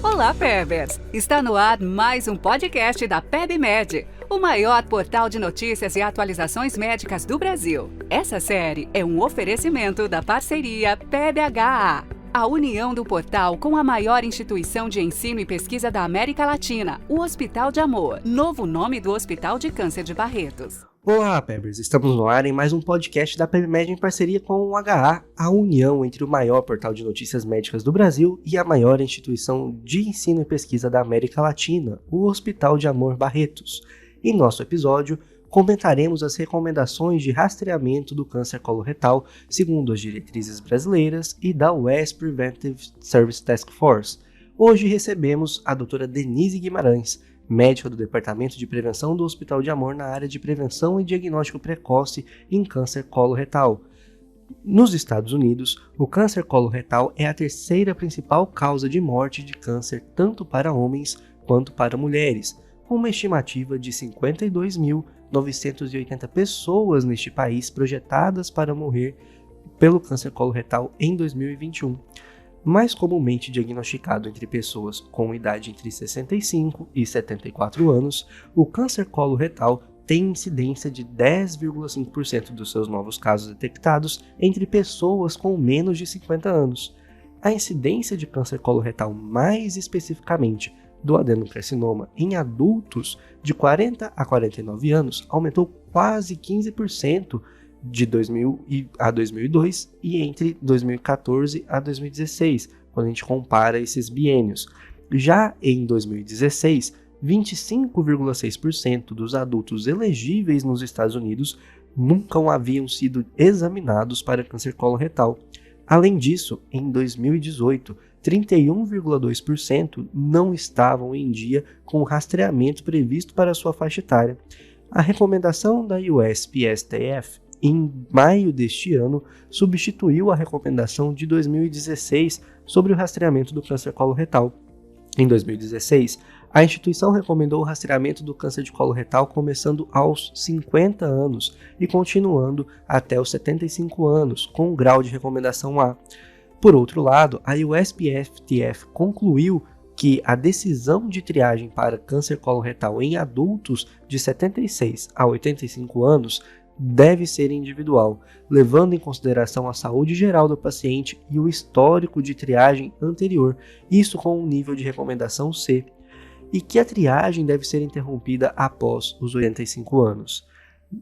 Olá, Pebers! Está no ar mais um podcast da PebMed, o maior portal de notícias e atualizações médicas do Brasil. Essa série é um oferecimento da parceria PBHA, a união do portal com a maior instituição de ensino e pesquisa da América Latina, o Hospital de Amor, novo nome do Hospital de Câncer de Barretos. Olá, Pebers! Estamos no ar em mais um podcast da PebMed em parceria com o HA, a união entre o maior portal de notícias médicas do Brasil e a maior instituição de ensino e pesquisa da América Latina, o Hospital de Amor Barretos. Em nosso episódio, comentaremos as recomendações de rastreamento do câncer coloretal segundo as diretrizes brasileiras e da US Preventive Service Task Force. Hoje recebemos a doutora Denise Guimarães, médica do Departamento de Prevenção do Hospital de Amor na área de prevenção e diagnóstico precoce em câncer coloretal. Nos Estados Unidos, o câncer coloretal é a terceira principal causa de morte de câncer tanto para homens quanto para mulheres, com uma estimativa de 52.980 pessoas neste país projetadas para morrer pelo câncer coloretal em 2021. Mais comumente diagnosticado entre pessoas com idade entre 65 e 74 anos, o câncer coloretal tem incidência de 10,5% dos seus novos casos detectados entre pessoas com menos de 50 anos. A incidência de câncer coloretal, mais especificamente do adenocarcinoma em adultos de 40 a 49 anos, aumentou quase 15% de 2000 a 2002 e entre 2014 a 2016, quando a gente compara esses biênios. Já em 2016, 25,6% dos adultos elegíveis nos Estados Unidos nunca haviam sido examinados para câncer coloretal. Além disso, em 2018, 31,2% não estavam em dia com o rastreamento previsto para sua faixa etária. A recomendação da USPSTF em maio deste ano, substituiu a recomendação de 2016 sobre o rastreamento do câncer coloretal. Em 2016, a instituição recomendou o rastreamento do câncer de coloretal começando aos 50 anos e continuando até os 75 anos, com um grau de recomendação A. Por outro lado, a USPSTF concluiu que a decisão de triagem para câncer coloretal em adultos de 76 a 85 anos deve ser individual, levando em consideração a saúde geral do paciente e o histórico de triagem anterior, isso com um nível de recomendação C, e que a triagem deve ser interrompida após os 85 anos.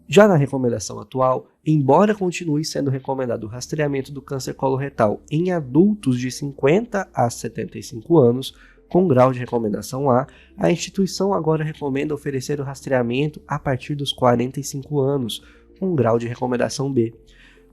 Já na recomendação atual, embora continue sendo recomendado o rastreamento do câncer coloretal em adultos de 50 a 75 anos, com grau de recomendação A, a instituição agora recomenda oferecer o rastreamento a partir dos 45 anos, com grau de recomendação B.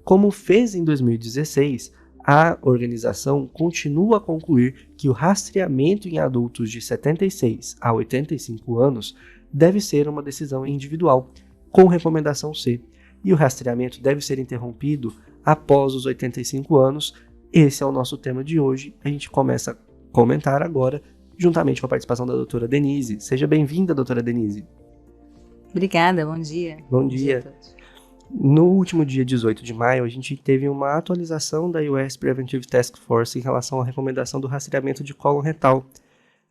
Como fez em 2016, a organização continua a concluir que o rastreamento em adultos de 76 a 85 anos deve ser uma decisão individual, com recomendação C, e o rastreamento deve ser interrompido após os 85 anos. Esse é o nosso tema de hoje. A gente começa a comentar agora, juntamente com a participação da doutora Denise. Seja bem-vinda, doutora Denise. Obrigada, bom dia. Bom dia a todos. No último dia 18 de maio, a gente teve uma atualização da US Preventive Task Force em relação à recomendação do rastreamento de cólon retal.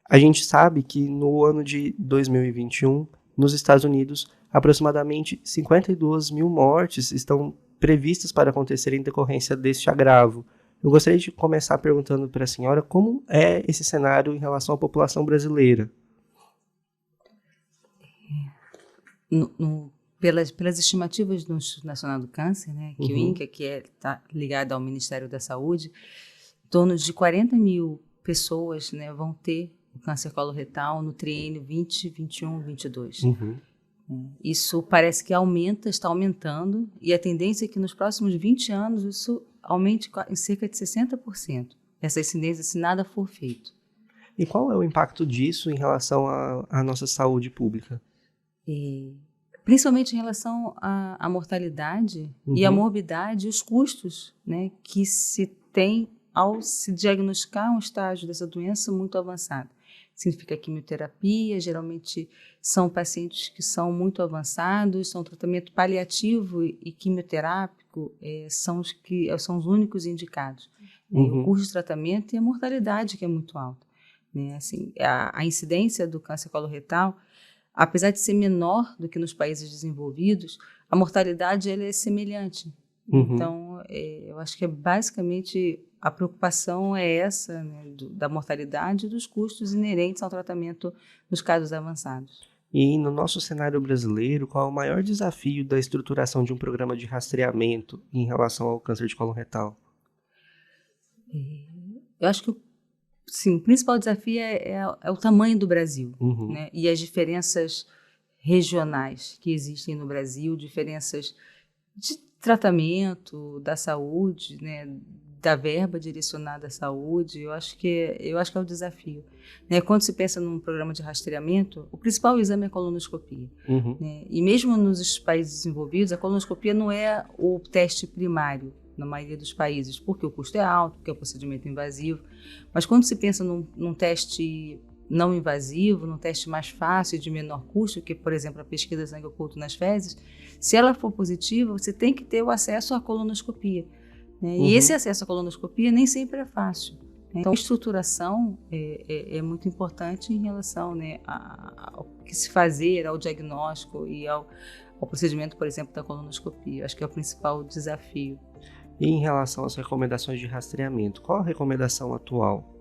A gente sabe que no ano de 2021, nos Estados Unidos, aproximadamente 52 mil mortes estão previstas para acontecer em decorrência deste agravo. Eu gostaria de começar perguntando para a senhora como é esse cenário em relação à população brasileira. Pelas estimativas do Instituto Nacional do Câncer, né, que o INCA, que está ligado ao Ministério da Saúde, em torno de 40 mil pessoas, né, vão ter o câncer coloretal no triênio 2021, 22. Isso parece que está aumentando, e a tendência é que nos próximos 20 anos isso aumente em cerca de 60%, essa incidência, se nada for feito. E qual é o impacto disso em relação à nossa saúde pública? Principalmente em relação à mortalidade e à morbidade e os custos, né, que se tem ao se diagnosticar um estágio dessa doença muito avançado. Significa quimioterapia, geralmente são pacientes que são muito avançados, são tratamento paliativo e quimioterápico, são os únicos indicados. O custo de tratamento e a mortalidade, que é muito alta. né? Assim, a incidência do câncer coloretal, apesar de ser menor do que nos países desenvolvidos, a mortalidade ela é semelhante. Então, eu acho que basicamente a preocupação é essa, né, da mortalidade e dos custos inerentes ao tratamento nos casos avançados. E no nosso cenário brasileiro, qual é o maior desafio da estruturação de um programa de rastreamento em relação ao câncer de colo retal? Eu acho que sim, o principal desafio é o tamanho do Brasil, né, e as diferenças regionais que existem no Brasil, diferenças de tratamento, da saúde, né, da verba direcionada à saúde. Eu acho que é o desafio, né? Quando se pensa num programa de rastreamento, o principal exame é a colonoscopia, né? E mesmo nos países desenvolvidos, a colonoscopia não é o teste primário na maioria dos países, porque o custo é alto, porque é um procedimento invasivo. Mas quando se pensa num teste não invasivo, num teste mais fácil, de menor custo, que, por exemplo, a pesquisa de sangue oculto nas fezes, se ela for positiva, você tem que ter o acesso à colonoscopia, né? E esse acesso à colonoscopia nem sempre é fácil, né? Então, a estruturação é muito importante em relação, né, ao que se fazer, ao diagnóstico e ao procedimento, por exemplo, da colonoscopia. Acho que é o principal desafio. E em relação às recomendações de rastreamento, qual a recomendação atual?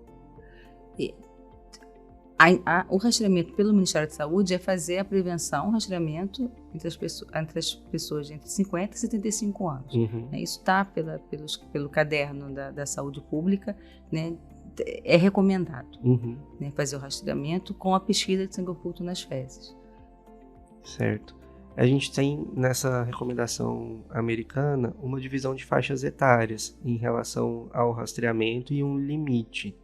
O rastreamento pelo Ministério da Saúde é fazer a prevenção, o rastreamento entre as pessoas entre 50 e 75 anos. Isso está pelo caderno da saúde pública, né, é recomendado, né, fazer o rastreamento com a pesquisa de sangue oculto nas fezes. Certo. A gente tem nessa recomendação americana uma divisão de faixas etárias em relação ao rastreamento e um limite.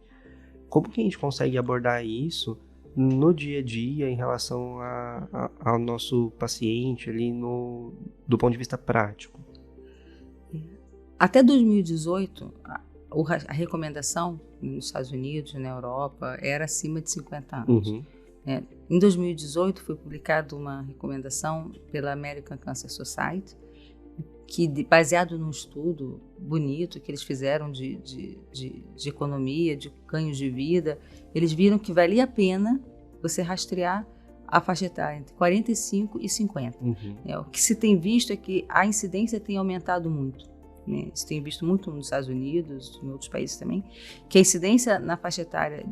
Como que a gente consegue abordar isso no dia a dia em relação ao nosso paciente ali do ponto de vista prático? Até 2018, a recomendação nos Estados Unidos, na Europa, era acima de 50 anos. Em 2018 foi publicada uma recomendação pela American Cancer Society, que, baseado num estudo bonito que eles fizeram de economia, de ganhos de vida, eles viram que valia a pena você rastrear a faixa etária entre 45 e 50. O que se tem visto é que a incidência tem aumentado muito, né? Se tem visto muito nos Estados Unidos, em outros países também, que a incidência na faixa etária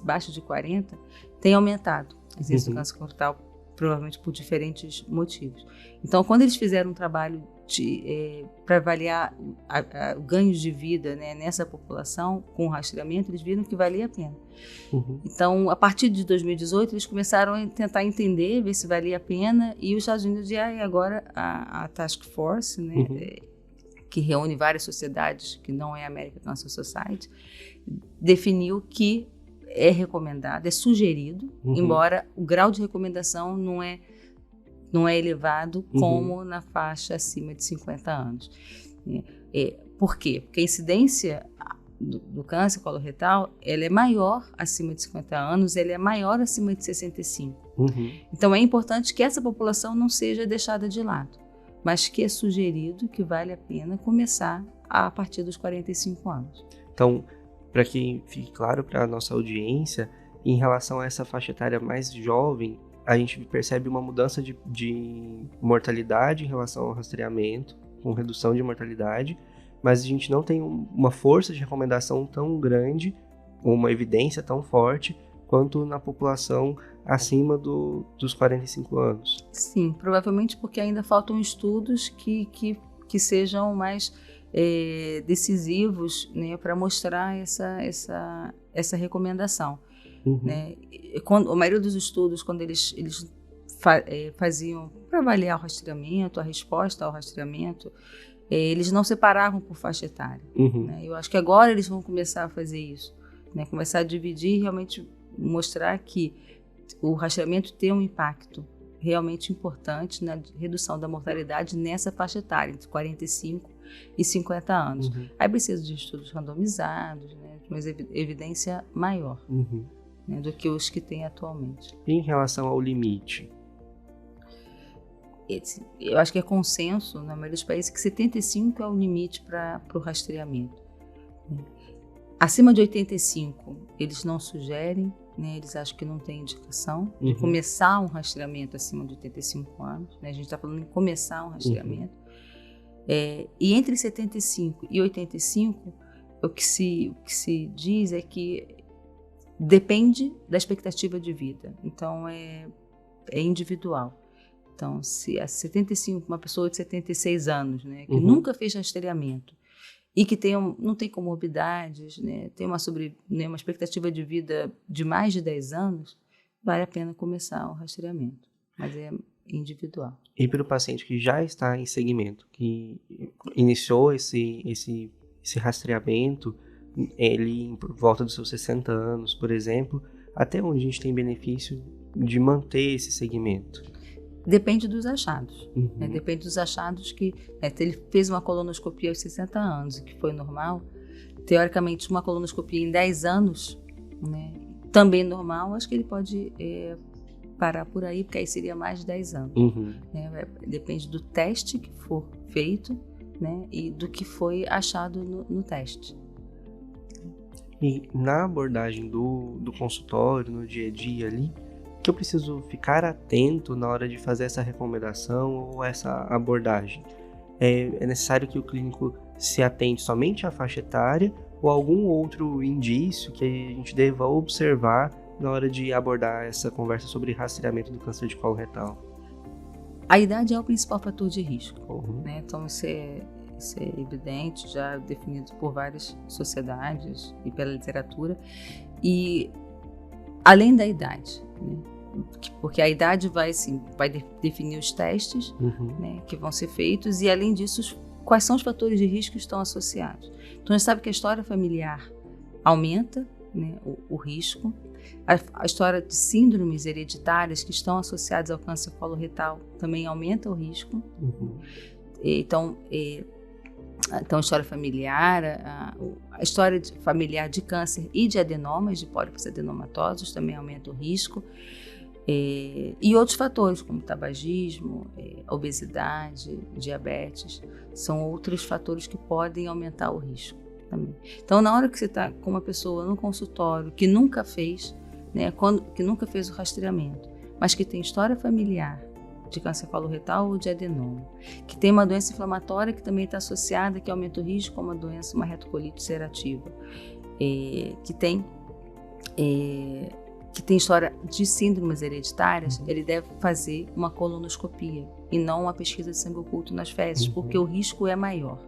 abaixo de 40 tem aumentado, a incidência do câncer coloretal, provavelmente por diferentes motivos. Então, quando eles fizeram um trabalho para avaliar ganhos de vida, né, nessa população com o rastreamento, eles viram que valia a pena. Então, a partir de 2018, eles começaram a tentar entender, ver se valia a pena, e os Estados Unidos, e agora a Task Force, né, que reúne várias sociedades, que não é a American Cancer Society, definiu que é recomendado, é sugerido, embora o grau de recomendação não é elevado como na faixa acima de 50 anos. Por quê? Porque a incidência do câncer coloretal, ela é maior acima de 50 anos, ela é maior acima de 65. Então, é importante que essa população não seja deixada de lado, mas que é sugerido que vale a pena começar a partir dos 45 anos. Então, para que fique claro para a nossa audiência, em relação a essa faixa etária mais jovem, a gente percebe uma mudança de mortalidade em relação ao rastreamento, com redução de mortalidade, mas a gente não tem uma força de recomendação tão grande, uma evidência tão forte, quanto na população acima dos 45 anos. Sim, provavelmente porque ainda faltam estudos que sejam mais decisivos, né, para mostrar essa recomendação. Né? A maioria dos estudos, quando eles faziam para avaliar o rastreamento, a resposta ao rastreamento, eles não separavam por faixa etária. Né? Eu acho que agora eles vão começar a fazer isso, né? Começar a dividir e realmente mostrar que o rastreamento tem um impacto realmente importante na redução da mortalidade nessa faixa etária, entre 45 e 50 anos. Aí precisa de estudos randomizados, né, de uma evidência maior, né, do que os que tem atualmente. E em relação ao limite? Eu acho que é consenso na maioria dos países que 75 é o limite para o rastreamento. Acima de 85 eles não sugerem, né, eles acham que não tem indicação de começar um rastreamento acima de 85 anos. Né, a gente está falando em começar um rastreamento. E entre 75 e 85, o que se diz é que depende da expectativa de vida. Então, é individual. Então, se a 75, uma pessoa de 76 anos, né, que nunca fez rastreamento e que não tem comorbidades, né, tem uma expectativa de vida de mais de 10 anos, vale a pena começar o rastreamento. Mas é individual. E para o paciente que já está em segmento, que iniciou esse rastreamento, ele por volta dos seus 60 anos, por exemplo, até onde a gente tem benefício de manter esse segmento? Depende dos achados. Né? Depende dos achados que... se ele fez uma colonoscopia aos 60 anos e que foi normal, teoricamente uma colonoscopia em 10 anos, né, também normal, acho que ele pode parar por aí, porque aí seria mais de 10 anos. Depende do teste que for feito, né, e do que foi achado no teste. E na abordagem do consultório, no dia a dia ali, que eu preciso ficar atento na hora de fazer essa recomendação ou essa abordagem? É necessário que o clínico se atente somente à faixa etária ou algum outro indício que a gente deva observar na hora de abordar essa conversa sobre rastreamento do câncer de colo retal? A idade é o principal fator de risco. Né? Então, isso é evidente, já definido por várias sociedades e pela literatura. E além da idade, né? Porque a idade vai definir os testes, né, que vão ser feitos, e além disso, quais são os fatores de risco que estão associados. Então, a gente sabe que a história familiar aumenta, né, o risco. A história de síndromes hereditárias que estão associadas ao câncer coloretal também aumenta o risco. Então, a história familiar, a história familiar de câncer e de adenomas, de pólipos adenomatosos, também aumenta o risco. E outros fatores, como tabagismo, obesidade, diabetes, são outros fatores que podem aumentar o risco também. Então, na hora que você está com uma pessoa no consultório que nunca fez, né, que nunca fez o rastreamento, mas que tem história familiar de câncer coloretal ou de adenoma, que tem uma doença inflamatória que também está associada, que aumenta o risco, como uma retocolite ulcerativa, que tem história de síndromes hereditárias, ele deve fazer uma colonoscopia e não uma pesquisa de sangue oculto nas fezes, porque o risco é maior,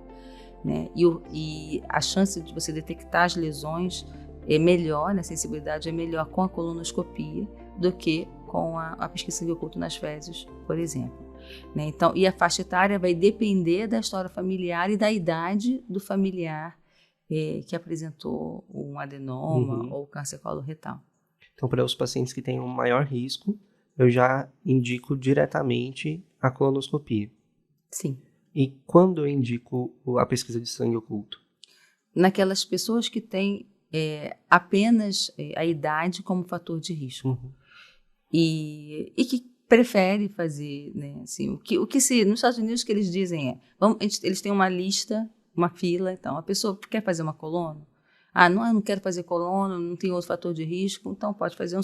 né? E a chance de você detectar as lesões é melhor, né? A sensibilidade é melhor com a colonoscopia do que com a pesquisa de sangue oculto nas fezes, por exemplo. Né? Então, e a faixa etária vai depender da história familiar e da idade do familiar que apresentou um adenoma ou câncer coloretal. Então, para os pacientes que têm um maior risco, eu já indico diretamente a colonoscopia. Sim. E quando eu indico a pesquisa de sangue oculto? Naquelas pessoas que têm apenas a idade como fator de risco. E que prefere fazer, né, assim, o que nos Estados Unidos que eles dizem eles têm uma lista, uma fila, então a pessoa quer fazer uma colono, eu não quero fazer colono, não tem outro fator de risco, então pode fazer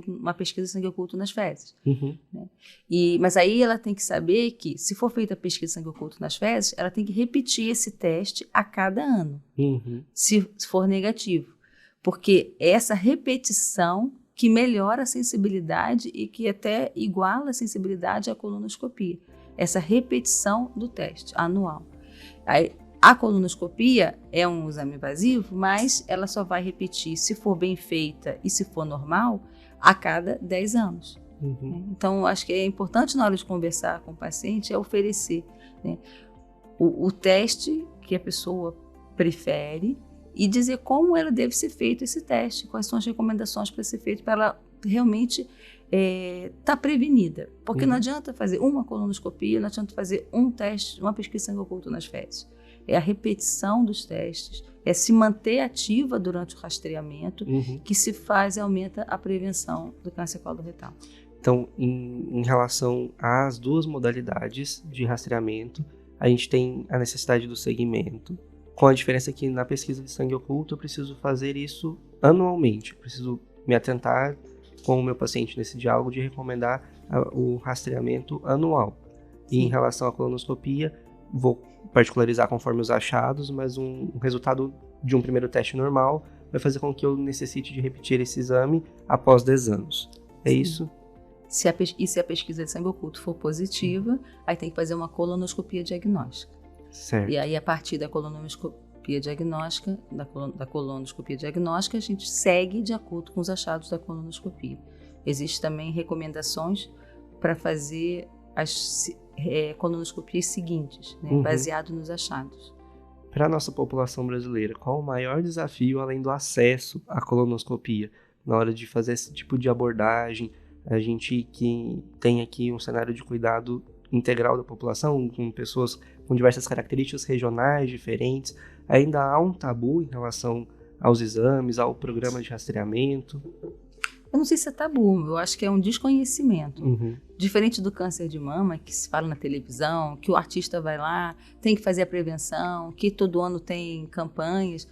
uma pesquisa de sangue oculto nas fezes. Né? Mas aí ela tem que saber que, se for feita a pesquisa de sangue oculto nas fezes, ela tem que repetir esse teste a cada ano, se for negativo, porque é essa repetição que melhora a sensibilidade e que até iguala a sensibilidade à colonoscopia. Essa repetição do teste anual. A colonoscopia é um exame invasivo, mas ela só vai repetir, se for bem feita e se for normal, a cada 10 anos. Então, acho que é importante na hora de conversar com o paciente oferecer, né, o teste que a pessoa prefere e dizer como ela deve ser feito esse teste, quais são as recomendações para ser feito para ela realmente estar prevenida. Porque não adianta fazer uma colonoscopia, não adianta fazer um teste, uma pesquisa de sangue oculto nas fezes. É a repetição dos testes, é se manter ativa durante o rastreamento que se faz e aumenta a prevenção do câncer coloretal. Então, em relação às duas modalidades de rastreamento, a gente tem a necessidade do segmento, com a diferença que na pesquisa de sangue oculto eu preciso fazer isso anualmente. Eu preciso me atentar com o meu paciente nesse diálogo de recomendar o rastreamento anual. E em relação à colonoscopia, vou particularizar conforme os achados, mas um resultado de um primeiro teste normal vai fazer com que eu necessite de repetir esse exame após 10 anos. É Sim. isso? Se a pesquisa de sangue oculto for positiva, aí tem que fazer uma colonoscopia diagnóstica. Certo. E aí, a partir da colonoscopia diagnóstica, a gente segue de acordo com os achados da colonoscopia. Existem também recomendações para fazer as colonoscopias seguintes, né, baseado nos achados. Para a nossa população brasileira, qual o maior desafio além do acesso à colonoscopia na hora de fazer esse tipo de abordagem? A gente que tem aqui um cenário de cuidado integral da população, com pessoas com diversas características regionais diferentes, ainda há um tabu em relação aos exames, ao programa de rastreamento? Eu não sei se é tabu, eu acho que é um desconhecimento. Diferente do câncer de mama, que se fala na televisão, que o artista vai lá, tem que fazer a prevenção, que todo ano tem campanhas.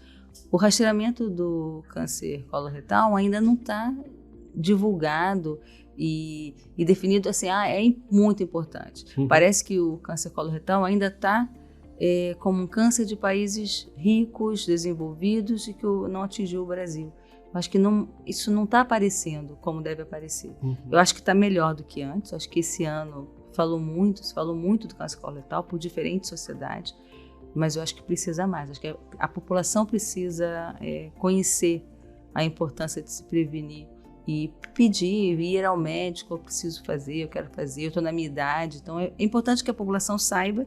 O rastreamento do câncer coloretal ainda não está divulgado e definido assim, é muito importante. Parece que o câncer coloretal ainda está como um câncer de países ricos, desenvolvidos e que não atingiu o Brasil. Eu acho que isso não está aparecendo como deve aparecer. Eu acho que está melhor do que antes. Eu acho que esse ano se falou muito do câncer coloretal por diferentes sociedades, mas eu acho que precisa mais. Acho que a população precisa conhecer a importância de se prevenir e pedir, ir ao médico, eu preciso fazer, eu quero fazer, eu estou na minha idade. Então é importante que a população saiba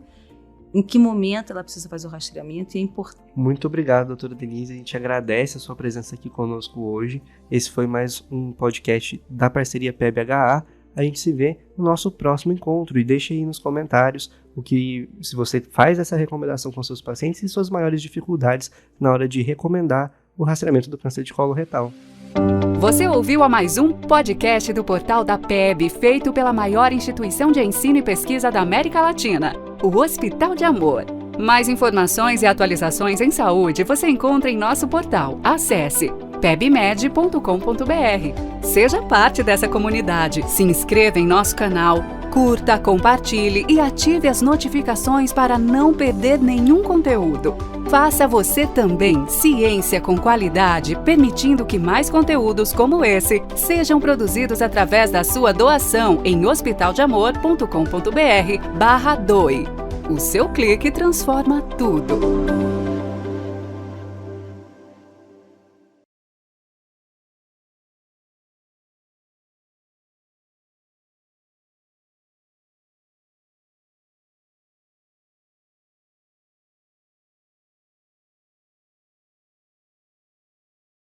em que momento ela precisa fazer o rastreamento e é importante. Muito obrigado, doutora Denise. A gente agradece a sua presença aqui conosco hoje. Esse foi mais um podcast da parceria PEB-HA. A gente se vê no nosso próximo encontro e deixe aí nos comentários se você faz essa recomendação com seus pacientes e suas maiores dificuldades na hora de recomendar o rastreamento do câncer de colo retal. Você ouviu a mais um podcast do portal da PEB, feito pela maior instituição de ensino e pesquisa da América Latina, o Hospital de Amor. Mais informações e atualizações em saúde você encontra em nosso portal. Acesse pebmed.com.br. Seja parte dessa comunidade, se inscreva em nosso canal, curta, compartilhe e ative as notificações para não perder nenhum conteúdo. Faça você também ciência com qualidade, permitindo que mais conteúdos como esse sejam produzidos através da sua doação em hospitaldeamor.com.br/doe. O seu clique transforma tudo.